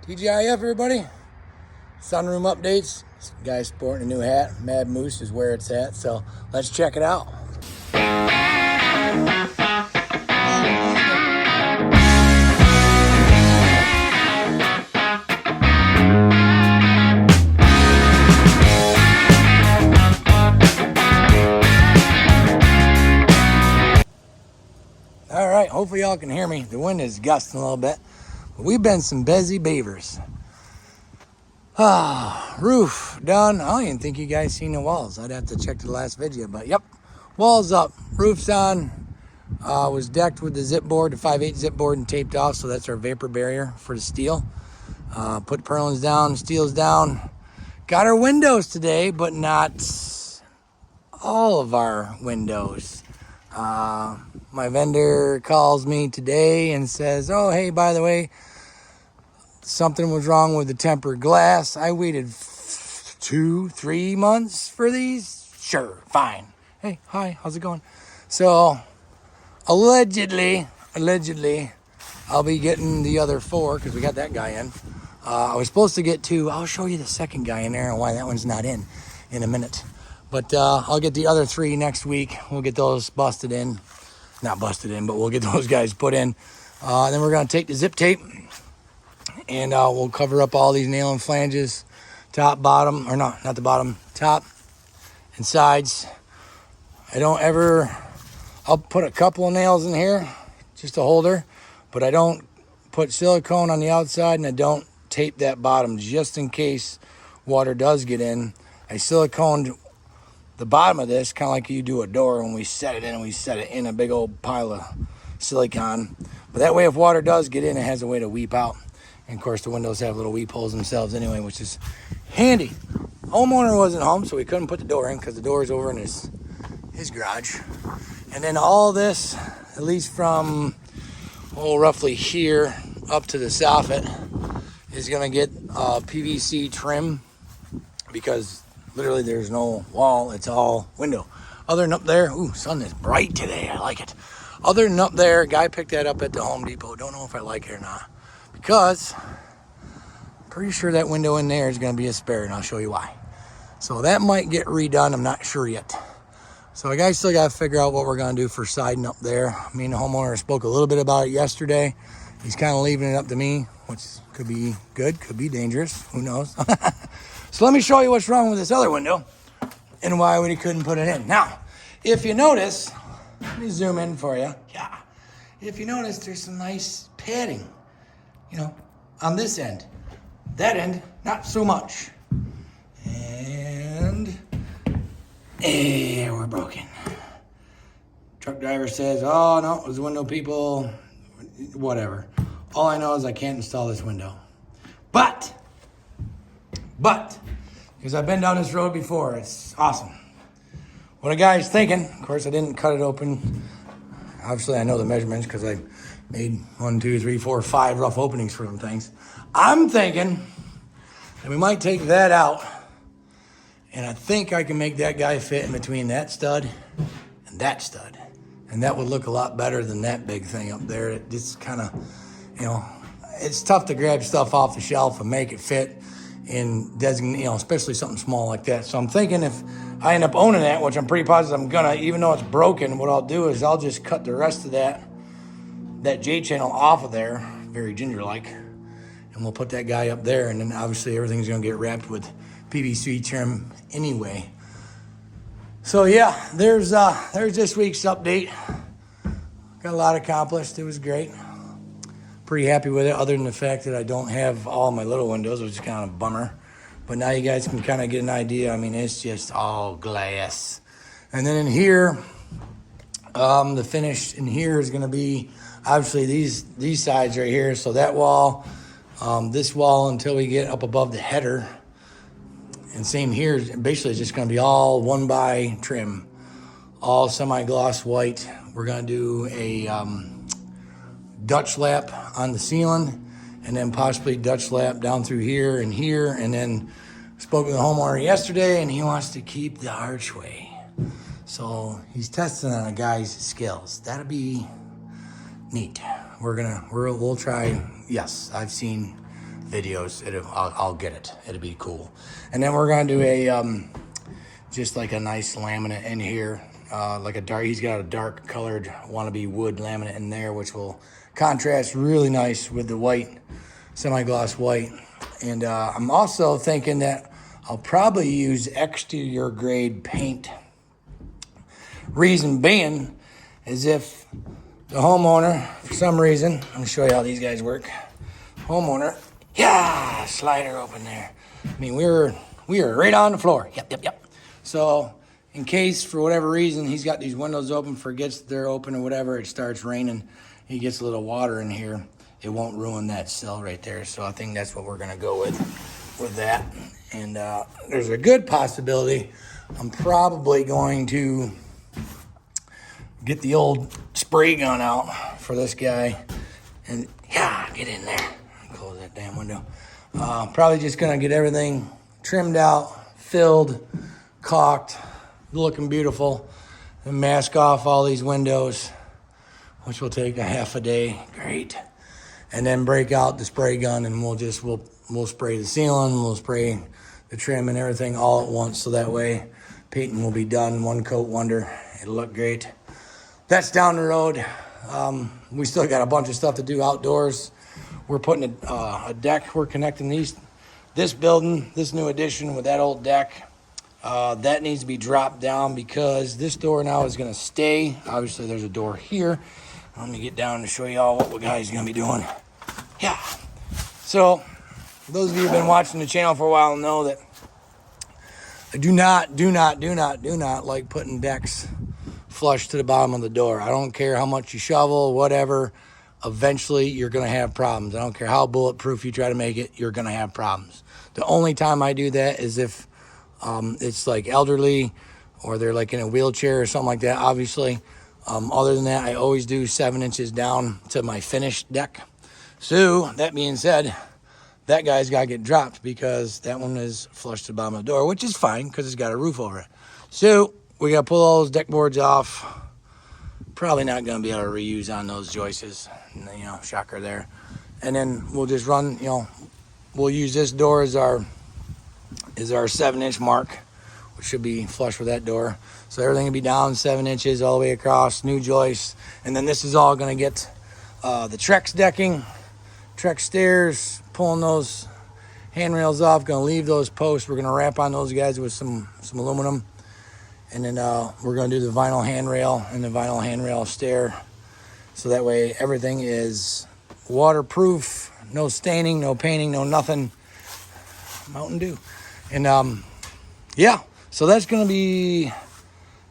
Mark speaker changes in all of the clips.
Speaker 1: TGIF, everybody. Sunroom updates. This guy's sporting a new hat. Mad Moose is where it's at, so let's check it out. All right, hopefully y'all can hear me. The wind is gusting a little bit. But we've been some busy beavers. Roof done. I don't even think you guys seen the walls. I'd have to check the last video, but yep. Walls up, roof's on. Was decked with the zip board, the 5/8 zip board, and taped off, so that's our vapor barrier for the steel. Put purlins down, steel's down. Got our windows today, but not all of our windows. My vendor calls me today and says, oh, hey, by the way, something was wrong with the tempered glass. I waited 2-3 months for these. Sure, fine. Hey, hi, how's it going? So allegedly, I'll be getting the other 4 because we got that guy in. I was supposed to get 2. I'll show you the second guy in there and why that one's not in a minute. But I'll get the other 3 next week. We'll get those busted in. Not busted in, but we'll get those guys put in. Then we're going to take the zip tape and we'll cover up all these nail and flanges, top, bottom, or no, not the bottom, top and sides. I'll put a couple of nails in here, just a holder, but I don't put silicone on the outside and I don't tape that bottom just in case water does get in. I siliconed the bottom of this, kind of like you do a door when we set it in, and we set it in a big old pile of silicone. But that way, if water does get in, it has a way to weep out. And of course, the windows have little weep holes themselves anyway, which is handy. Homeowner wasn't home, so we couldn't put the door in because the door is over in his garage. And then all this, at least from, roughly here up to the soffit, is going to get PVC trim because literally there's no wall, it's all window. Other than up there, sun is bright today, I like it. Other than up there, guy picked that up at the Home Depot. Don't know if I like it or not, because I'm pretty sure that window in there is gonna be a spare, and I'll show you why. So that might get redone, I'm not sure yet. So I guys still gotta figure out what we're gonna do for siding up there. Me and the homeowner spoke a little bit about it yesterday. He's kind of leaving it up to me, which could be good, could be dangerous, who knows. So let me show you what's wrong with this other window and why we couldn't put it in. Now, if you notice, let me zoom in for you. Yeah. If you notice, there's some nice padding, on this end. That end, not so much. And we're broken. Truck driver says, oh, no, it was window people, whatever. All I know is I can't install this window. But, because I've been down this road before, it's awesome. What a guy's thinking, of course I didn't cut it open. Obviously I know the measurements because I made 1, 2, 3, 4, 5 rough openings for them things. I'm thinking that we might take that out, and I think I can make that guy fit in between that stud and that stud. And that would look a lot better than that big thing up there. It just kind of, it's tough to grab stuff off the shelf and make it fit in designate, especially something small like that. So I'm thinking if I end up owning that, which I'm pretty positive I'm gonna, even though it's broken, what I'll do is I'll just cut the rest of that J-channel off of there, very ginger-like, and we'll put that guy up there, and then obviously everything's gonna get wrapped with PVC trim anyway. So yeah, there's this week's update. Got a lot accomplished, it was great. Pretty happy with it, other than the fact that I don't have all my little windows, which is kind of a bummer. But now you guys can kind of get an idea. I mean, it's just all glass. And then in here, the finish in here is going to be obviously these sides right here. So that wall, this wall until we get up above the header. And same here, basically it's just going to be all 1x trim, all semi-gloss white. We're going to do a Dutch lap on the ceiling, and then possibly Dutch lap down through here, and then spoke with the homeowner yesterday, and he wants to keep the archway. So he's testing on a guy's skills. That'll be neat. We'll try. Yes, I've seen videos. I'll get it. It'll be cool. And then we're gonna do a just like a nice laminate in here, like a dark. He's got a dark colored wannabe wood laminate in there, which will contrast really nice with the white, semi-gloss white. And I'm also thinking that I'll probably use exterior grade paint. Reason being is if the homeowner, for some reason, let me show you how these guys work. Homeowner, yeah, slider open there. I mean, we were right on the floor. Yep. So in case for whatever reason he's got these windows open, forgets that they're open or whatever, it starts raining, he gets a little water in here, it won't ruin that sill right there. So I think that's what we're gonna go with that. And there's a good possibility I'm probably going to get the old spray gun out for this guy and yeah, get in there. Close that damn window. Probably just gonna get everything trimmed out, filled, caulked, looking beautiful, and mask off all these windows, which will take a half a day. Great. And then break out the spray gun and we'll spray the ceiling, we'll spray the trim and everything all at once, so that way painting will be done, one coat wonder. It'll look great. That's down the road. We still got a bunch of stuff to do outdoors. We're putting a deck. We're connecting this building, this new addition with that old deck. That needs to be dropped down because this door now is going to stay. Obviously, there's a door here. Let me get down to show you all what the guy's going to be doing. Yeah. So, those of you who've been watching the channel for a while know that I do not like putting decks flush to the bottom of the door. I don't care how much you shovel, whatever. Eventually, you're going to have problems. I don't care how bulletproof you try to make it, you're going to have problems. The only time I do that is if it's like elderly or they're like in a wheelchair or something like that, obviously. Other than that, I always do 7 inches down to my finished deck. So, that being said, that guy's got to get dropped because that one is flush to the bottom of the door, which is fine because it's got a roof over it. So, we got to pull all those deck boards off. Probably not going to be able to reuse on those joists. You know, shocker there. And then we'll just run, you know, we'll use this door as our 7-inch mark, which should be flush with that door. So everything will be down 7 inches all the way across, new joists. And then this is all going to get the Trex decking, Trex stairs, pulling those handrails off, going to leave those posts. We're going to wrap on those guys with some aluminum. And then we're going to do the vinyl handrail and the vinyl handrail stair. So that way everything is waterproof, no staining, no painting, no nothing. Mountain Dew. And yeah, so that's going to be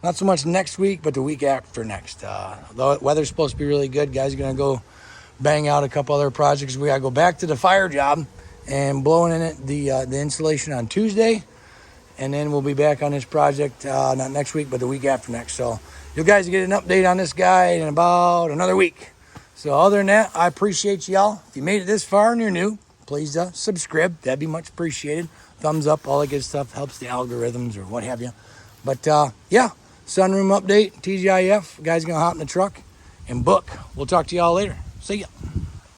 Speaker 1: not so much next week, but the week after next. The weather's supposed to be really good. Guys are going to go bang out a couple other projects. We got to go back to the fire job and blowing in it the installation on Tuesday. And then we'll be back on this project, not next week, but the week after next. So you guys get an update on this guy in about another week. So other than that, I appreciate y'all. If you made it this far and you're new, please subscribe. That'd be much appreciated. Thumbs up, all that good stuff. Helps the algorithms or what have you. But yeah, sunroom update, TGIF. Guys going to hop in the truck and book. We'll talk to y'all later. See ya.